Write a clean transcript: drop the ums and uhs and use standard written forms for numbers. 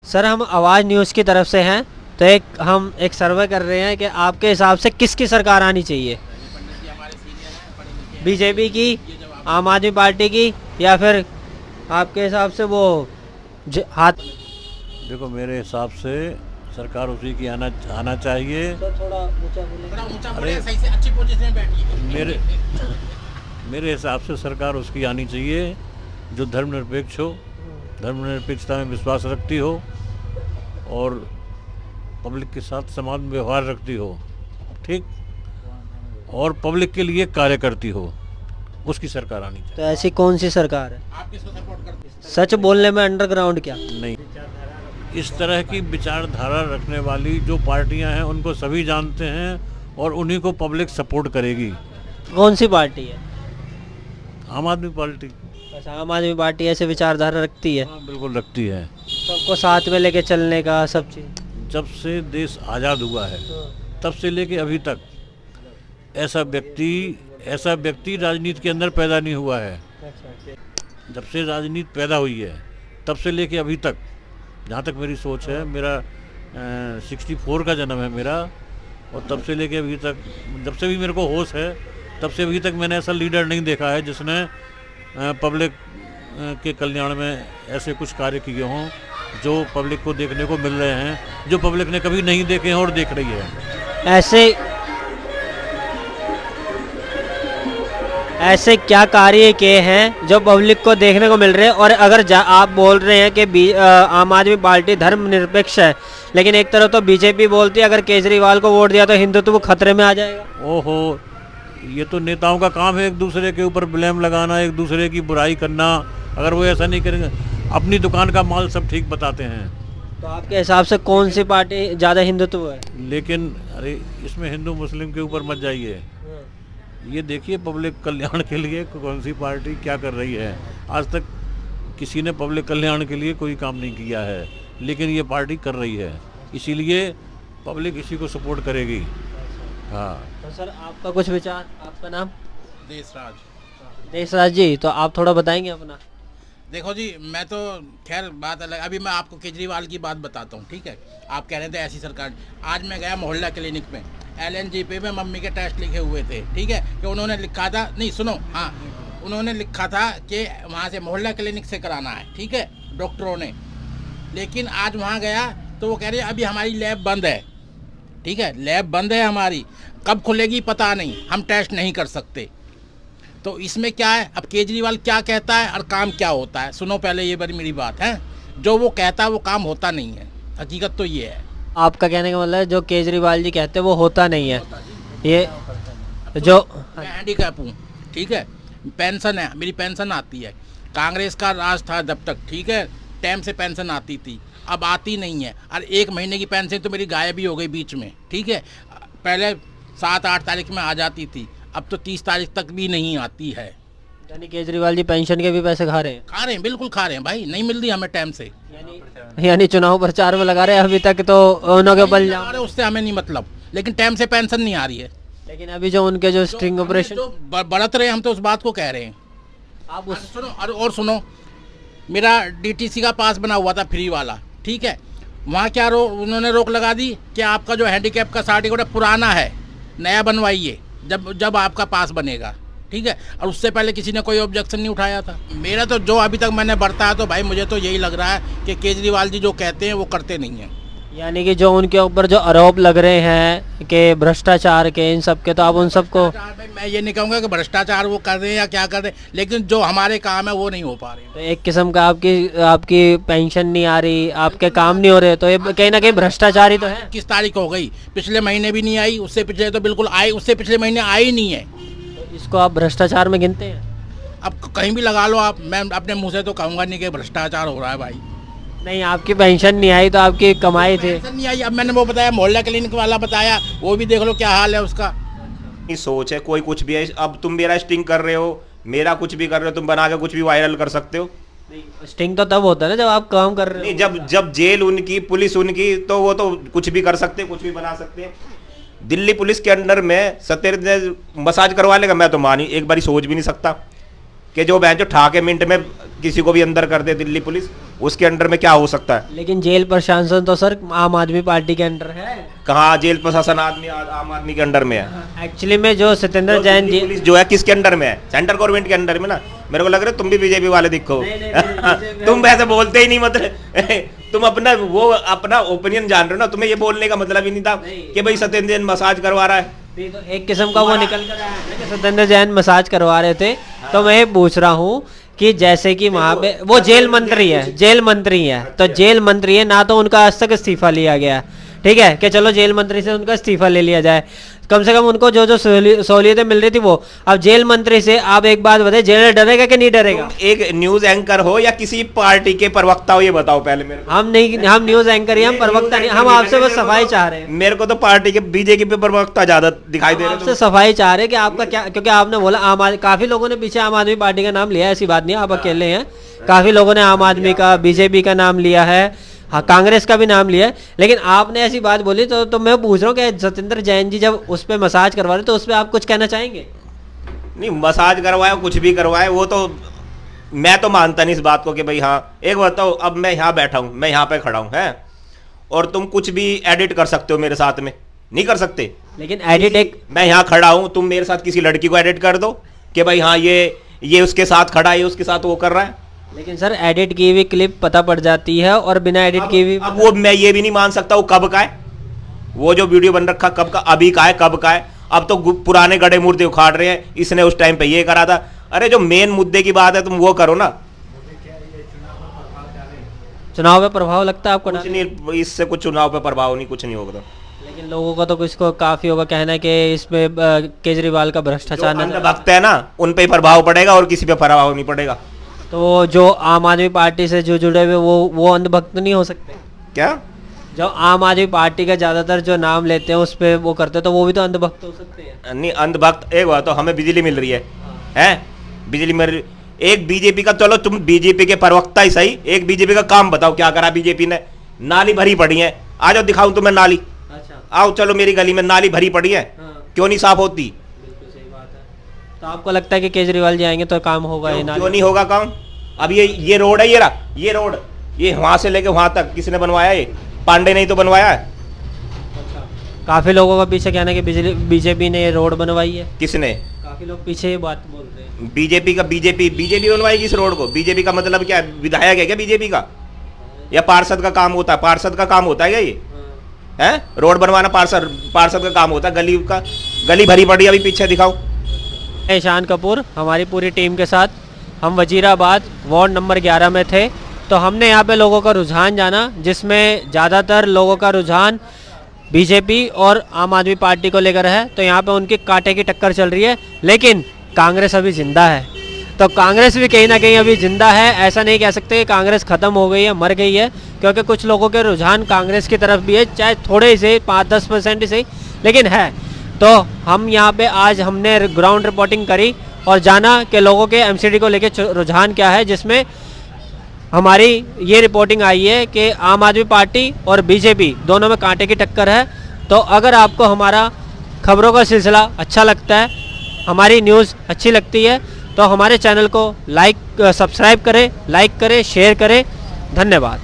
Sir हम आवाज़ news की तरफ से हैं, तो हम एक सर्वे कर रहे हैं कि आपके हिसाब से किसकी सरकार आनी चाहिए, बीजेपी की, आम आदमी पार्टी की, या फिर आपके हिसाब से वो हाथ। देखो मेरे हिसाब से सरकार उसी की आना चाहिए। थोड़ा ऊंचा बोलें। अरे सही से अच्छी पोजीशन में बैठिए। मेरे मेरे हिसाब से सरकार उसकी आनी चाहिए जो धर्मनिरपेक्ष हो, धर्मनिरपेक्षता में विश्वास रखती हो और पब्लिक के साथ समान व्यवहार रखती हो, ठीक, और पब्लिक के लिए कार्य करती हो, उसकी सरकार आनी चाहिए। तो ऐसी कौन सी सरकार है? आप किसको सपोर्ट करते हैं? सच बोलने में अंडरग्राउंड क्या? नहीं, इस तरह की विचारधारा रखने वाली जो पार्टियां हैं उनको सभी जानते हैं और उन्हीं को पब्लिक सपोर्ट करेगी। कौन सी पार्टी है? आम आदमी पार्टी। अच्छा, आम आदमी पार्टी ऐसे विचारधारा रखती है, हाँ, बिल्कुल रखती है। सबको साथ में लेके चलने का, सब चीज़। जब से देश आज़ाद हुआ है तब से लेके अभी तक ऐसा व्यक्ति राजनीति के अंदर पैदा नहीं हुआ है। जब से राजनीति पैदा हुई है तब से लेके अभी तक, जहाँ तक मेरी सोच है, मेरा 64 का जन्म है मेरा, और तब से लेके अभी तक, जब से भी मेरे को होश है तब से अभी तक मैंने ऐसा लीडर नहीं देखा है जिसने पब्लिक के कल्याण में ऐसे कुछ कार्य किए हों जो पब्लिक को देखने को मिल रहे हैं, जो पब्लिक ने कभी नहीं देखे हैं और देख रही है। ऐसे क्या कार्य किए हैं जो पब्लिक को देखने को मिल रहे हैं? और अगर आप बोल रहे हैं कि आम आदमी पार्टी धर्मनिरपेक्ष है, लेकिन एक तरह तो बीजेपी बोलती है अगर केजरीवाल को वोट दिया तो हिंदुत्व खतरे में आ जाएगा। ओहो, ये तो नेताओं का काम है एक दूसरे के ऊपर ब्लेम लगाना, एक दूसरे की बुराई करना। अगर वो ऐसा नहीं करेंगे, अपनी दुकान का माल सब ठीक बताते हैं। तो आपके हिसाब से कौन सी पार्टी ज़्यादा हिंदुत्व है? लेकिन अरे इसमें हिंदू मुस्लिम के ऊपर मत जाइए, ये देखिए पब्लिक कल्याण के लिए कौन सी पार्टी क्या कर रही है। आज तक किसी ने पब्लिक कल्याण के लिए कोई काम नहीं किया है, लेकिन ये पार्टी कर रही है, इसीलिए पब्लिक इसी को सपोर्ट करेगी। हाँ तो सर आपका कुछ विचार, आपका नाम? देशराज। देशराज जी, तो आप थोड़ा बताएंगे अपना? देखो जी, मैं तो खैर बात अलग, अभी मैं आपको केजरीवाल की बात बताता हूँ, ठीक है। आप कह रहे थे ऐसी सरकार। आज मैं गया मोहल्ला क्लिनिक में, LNGP में मम्मी के टेस्ट लिखे हुए थे, ठीक है, कि उन्होंने लिखा था, नहीं सुनो, हाँ, उन्होंने लिखा था कि वहाँ से मोहल्ला क्लिनिक से कराना है, ठीक है, डॉक्टरों ने। लेकिन आज वहाँ गया तो वो कह रहे हैं अभी हमारी लैब बंद है, ठीक है, लैब बंद है हमारी, कब खुलेगी पता नहीं, हम टेस्ट नहीं कर सकते। तो इसमें क्या है, अब केजरीवाल क्या कहता है और काम क्या होता है? सुनो पहले, ये बड़ी मेरी बात है, जो वो कहता है वो काम होता नहीं है, हकीकत तो ये है। आपका कहने का मतलब है जो केजरीवाल जी कहते हैं वो होता नहीं है। ये जो मैं हैंडीकैप हूँ, ठीक है, पेंशन है, मेरी पेंशन आती है। कांग्रेस का राज था जब तक, ठीक है, टाइम से पेंशन आती थी, अब आती नहीं है। और 1 महीने की पेंशन तो मेरी गायब भी हो गई बीच में, ठीक है। पहले 7-8 तारीख में आ जाती थी, अब तो 30 तारीख तक भी नहीं आती है। यानी केजरीवाल जी पेंशन के भी पैसे खा रहे हैं? खा रहे हैं, बिल्कुल खा रहे हैं भाई, नहीं मिल रही हमें टाइम से। यानी चुनाव प्रचार में लगा रहे हैं अभी तक, तो उनके बल लगा रहे, उससे हमें नहीं मतलब, लेकिन टाइम से पेंशन नहीं आ रही है। लेकिन अभी जो उनके जो स्ट्रिंग ऑपरेशन जो बरत रहे हैं, हम तो उस बात को कह रहे हैं। आप उस सुनो और सुनो, मेरा DTC का पास बना हुआ था फ्री वाला, ठीक है, वहाँ क्या उन्होंने रोक लगा दी कि आपका जो हैंडीकैप का सर्टिफिकेट पुराना है, नया बनवाइए जब आपका पास बनेगा, ठीक है। और उससे पहले किसी ने कोई ऑब्जेक्शन नहीं उठाया था। मेरा तो जो अभी तक मैंने बरता है, तो भाई मुझे तो यही लग रहा है कि केजरीवाल जी जो कहते हैं वो करते नहीं हैं। यानी कि जो उनके ऊपर जो आरोप लग रहे हैं कि भ्रष्टाचार के, इन सब के, तो आप उन सबको, भाई मैं ये नहीं कहूँगा कि भ्रष्टाचार वो कर रहे हैं या क्या कर रहे हैं, लेकिन जो हमारे काम है वो नहीं हो पा रहे हैं। तो एक किस्म का आपकी पेंशन नहीं आ रही, आपके काम नहीं हो रहे, तो ये कहीं ना कहीं भ्रष्टाचार ही तो है। 21 तारीख हो गई, पिछले महीने भी नहीं आई, उससे पिछले तो बिल्कुल आई, उससे पिछले महीने आई नहीं है। तो इसको आप भ्रष्टाचार में गिनते हैं? अब कहीं भी लगा लो आप, मैं अपने मुंह से तो कहूँगा नहीं कि भ्रष्टाचार हो रहा है भाई। नहीं, आपकी पेंशन नहीं आई तो आपकी कमाई थी। पेंशन नहीं आई, अब मैंने वो बताया, मोहल्ला क्लिनिक वाला बताया, वो भी देख लो क्या हाल है उसका। सोच है, कोई कुछ भी है। अब तुम मेरा स्टिंग कर रहे हो, मेरा कुछ भी कर रहे हो, तुम बना के कुछ भी वायरल कर सकते हो। स्टिंग तो तब होता है ना जब आप काम कर रहे हो। नहीं, जब जेल उनकी, पुलिस उनकी, तो वो तो कुछ भी कर सकते हैं, कुछ भी बना सकते हैं। दिल्ली पुलिस के अंडर में सत्येंद्र मसाज करवा लेगा, मैं तो एक बारी सोच भी नहीं सकता। कि जो बहन जो ठाके मिनट में किसी को भी अंदर कर दे दिल्ली पुलिस, उसके अंडर में क्या हो सकता है? लेकिन जेल प्रशासन तो सर आम आदमी पार्टी के अंडर है। कहाँ जेल प्रशासन आम आदमी के अंडर में है? एक्चुअली में जो सत्येंद्र जैन जी, पुलिस जो है किसके अंडर में है? सेंट्रल गवर्नमेंट के अंडर में ना। मेरे को लग रहा है तुम भी बीजेपी वाले दिखो। तुम वैसे बोलते ही नहीं, मतलब तुम अपना ओपिनियन जान रहे हो ना। तुम्हें ये बोलने का मतलब ही नहीं था कि भाई सत्येंद्र जैन मसाज करवा रहा है। तो एक किस्म का वो निकल कर आया है कि सत्येंद्र जैन मसाज करवा रहे थे। तो मैं ये पूछ रहा हूँ कि जैसे कि वहाँ पे वो जेल मंत्री है, जेल मंत्री है, तो जेल मंत्री है ना, तो उनका आज तक इस्तीफा लिया गया, ठीक है, कि चलो जेल मंत्री से उनका इस्तीफा ले लिया जाए, कम से कम उनको जो जो सहूलियतें मिल रही थी वो। अब जेल मंत्री से आप एक बात बताइए, जेल डरेगा कि नहीं डरेगा? एक न्यूज एंकर हो या किसी पार्टी के प्रवक्ता हो, ये बताओ पहले मेरे को। हम न्यूज एंकर ही, हम प्रवक्ता नहीं, हम आपसे बस सफाई चाह रहे हैं। मेरे को तो पार्टी के बीजेपी पे प्रवक्ता ज्यादा दिखाई दे रहे हैं। आपसे सफाई चाह रहे हैं कि आपका क्या, क्योंकि आपने बोला काफी लोगों ने पीछे आम आदमी पार्टी का नाम लिया है, ऐसी बात नहीं है आप अकेले हैं, काफी लोगों ने आम आदमी का, बीजेपी का नाम लिया है, हाँ कांग्रेस का भी नाम लिया है, लेकिन आपने ऐसी बात बोली तो मैं पूछ रहा हूँ कि सत्येंद्र जैन जी जब उस पर मसाज करवा रहे तो उस पर आप कुछ कहना चाहेंगे? नहीं, मसाज करवाए कुछ भी करवाए, वो तो मैं तो मानता नहीं इस बात को कि भाई हाँ। एक बताओ, अब मैं यहाँ बैठा हूँ, मैं यहाँ पे खड़ा हूँ, है, और तुम कुछ भी एडिट कर सकते हो मेरे साथ में? नहीं कर सकते। लेकिन एडिट मैं यहाँ खड़ा हूँ, तुम मेरे साथ किसी लड़की को एडिट कर दो कि भाई हाँ ये उसके साथ खड़ा है, ये उसके साथ वो कर रहा है। लेकिन सर एडिट की हुई क्लिप पता पड़ जाती है और बिना एडिट की हुई। अब वो मैं ये भी नहीं मान सकता वो कब का है, वो जो वीडियो बन रखा कब का, अभी का है, कब का है? अब तो पुराने गड़े मुर्दे उखाड़ रहे हैं, इसने उस टाइम पे ये करा था। अरे जो मेन मुद्दे की बात है तुम वो करो ना। चुनाव पे प्रभाव लगता है आपको? कुछ नहीं, इससे कुछ चुनाव पे प्रभाव नहीं, कुछ नहीं होगा। लेकिन लोगों का तो कुछ को काफी होगा कहना है कि इसमें केजरीवाल का भ्रष्टाचार अंधभक्त है ना, उन पे प्रभाव पड़ेगा और किसी पे प्रभाव नहीं पड़ेगा। तो जो आम आदमी पार्टी से जो जुड़े हुए वो अंधभक्त नहीं हो सकते क्या? जो आम आदमी पार्टी का ज्यादातर जो नाम लेते हैं उस पे वो करते हैं, तो वो भी तो अंधभक्त हो सकते हैं। नहीं, अंधभक्त एक बात, तो हमें बिजली मिल रही है बिजली मिल रही। एक बीजेपी का, चलो तुम बीजेपी के प्रवक्ता ही सही, एक बीजेपी का काम बताओ क्या करा बीजेपी ने? नाली भरी पड़ी है, आ जाओ दिखाऊं तुम्हें नाली। अच्छा, आओ चलो मेरी गली में नाली भरी पड़ी है, क्यों नहीं साफ होती? बिल्कुल सही बात है। तो आपको लगता है कि केजरीवाल जी आएंगे तो काम होगा? क्यों नहीं होगा काम? अब ये रोड है, ये रोड, ये वहां से लेके वहां तक किसने बनवाया? ये पांडे नहीं तो बनवाया है। अच्छा, काफी लोगों का पीछे कहना है कि बीजेपी ने ये रोड बनवाई है। किसने? काफी लोग पीछे ये बात बोल रहे हैं। बीजेपी बनवाएगी इस रोड को? बीजेपी का मतलब क्या है? विधायक है क्या बीजेपी का? या पार्षद का काम होता है? पार्षद का काम होता है क्या ये? है रोड बनवाना पार्षद का काम होता है? गली भरी पड़ी, अभी पीछे दिखाओ। ईशान कपूर हमारी पूरी टीम के साथ हम वजीराबाद वार्ड नंबर 11 में थे, तो हमने यहाँ पे लोगों का रुझान जाना, जिसमें ज़्यादातर लोगों का रुझान बीजेपी और आम आदमी पार्टी को लेकर है। तो यहाँ पे उनकी कांटे की टक्कर चल रही है, लेकिन कांग्रेस अभी जिंदा है। तो कांग्रेस भी कहीं ना कहीं अभी जिंदा है, ऐसा नहीं कह सकते कि कांग्रेस ख़त्म हो गई है, मर गई है, क्योंकि कुछ लोगों के रुझान कांग्रेस की तरफ भी है, चाहे थोड़े से 5-10% ही सही, लेकिन है। तो हम यहाँ पे आज हमने ग्राउंड रिपोर्टिंग करी और जाना कि लोगों के एमसीडी को लेके रुझान क्या है, जिसमें हमारी ये रिपोर्टिंग आई है कि आम आदमी पार्टी और बीजेपी दोनों में कांटे की टक्कर है। तो अगर आपको हमारा खबरों का सिलसिला अच्छा लगता है, हमारी न्यूज़ अच्छी लगती है, तो हमारे चैनल को सब्सक्राइब करें, लाइक करें, शेयर करें। धन्यवाद।